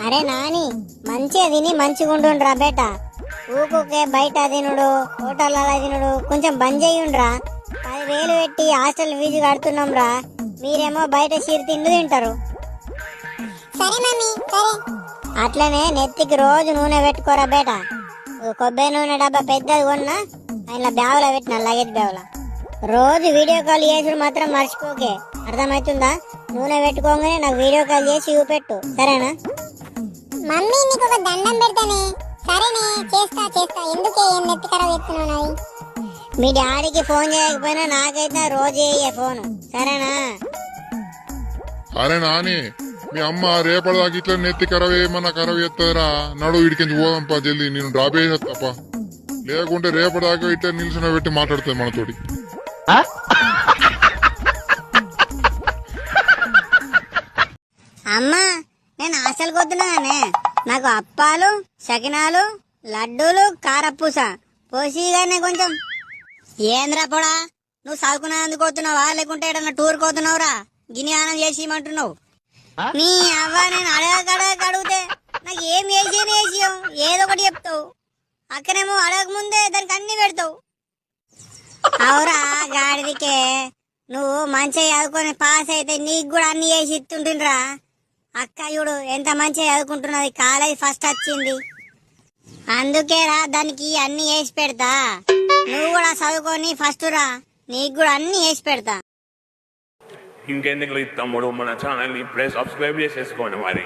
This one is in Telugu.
అరే నాని, మంచిగా తిని మంచిగా ఉండుండ్రా బేట. ఊకుకే బయట తినుడు, హోటళ్ళ తినుడు కొంచెం బంద్ చేయుండ్రా. 10,000 పెట్టి హాస్టల్ ఫీజు కడుతున్నాం రా, మీరేమో బయట చీర తిండి తింటారు. సరే మమ్మీ సరే. అట్లనే నెత్తికి రోజు నూనె పెట్టుకోరా బేట. కొబ్బరి నూనె డబ్బా పెద్దది కొన్నా, ఆయన బ్యాగులో పెట్టిన లగేజ్ బ్యాగులో. రోజు వీడియో కాల్ చేసుడు మాత్రం మర్చిపోకే, అర్థమవుతుందా? నూనె పెట్టుకోగానే నాకు వీడియో కాల్ చేసి చూపెట్టు, సరేనా? మమ్మీ నీకు ఒక దండం పెడతానే. సరేనే, చేస్తా చేస్తా. ఎందుకే ఏం నెత్తి ఖరాబ్ చేస్తున్నావు నాది? మీ డాడీకి ఫోన్ చేయకపోయినా నాకైతే రోజు చేయే ఫోను, సరేనా? అరే నాని, మీ అమ్మ రేపటిదాకా ఇట్లా నెత్తి ఖరాబ్ ఏమన్నా ఖరాబ్ చేస్తుందిరా. నడు ఇడికించి పోదాంపా జల్దీ, నేను డ్రాప్ చేసేస్తాప. లేకుంటే రేపటిదాకా ఇట్లా నిల్చుని పెట్టి మాట్లాడుతుంది మనతోటి. అమ్మా, నేను హాస్టల్కి వద్దున్నానే. నాకు అప్పాలు, సకినాలు, లడ్డూలు, కారపూస పోసిగానే కొంచెం. ఏంద్రా పొడా, నువ్వు చదువుకునేందుకు పోతున్నావా లేకుంటే ఏడన్నా టూర్ పోతున్నావురా? గినియానం చేసి ఇమ్మంటున్నావు. నీ అవ్వ, నేను అడిగితే నాకు ఏం వేసియో ఏదో ఒకటి చెప్తావు. అక్కనేమో అడగక ముందే దానికి అన్ని పెడతావు. అవురా గాడిదికే, నువ్వు మంచిగా చదువుకొని పాస్ అయితే నీకు కూడా అన్ని చేసి ఇస్తుంటుండ్రా. అక్క చూడు ఎంత మంచిగా చదువుకుంటున్నది, కాలేజ్ ఫస్ట్ వచ్చింది. అందుకేరా దానికి అన్ని వేసి పెడతా. నువ్వు కూడా చదువుకొని ఫస్ట్ రా, నీకు కూడా అన్ని వేసి పెడతా. ఇంకెందుకు తమ్ముడు, మన ఛానల్ని ఇప్పుడే సబ్స్క్రైబ్ చేసేసుకోండి మరి.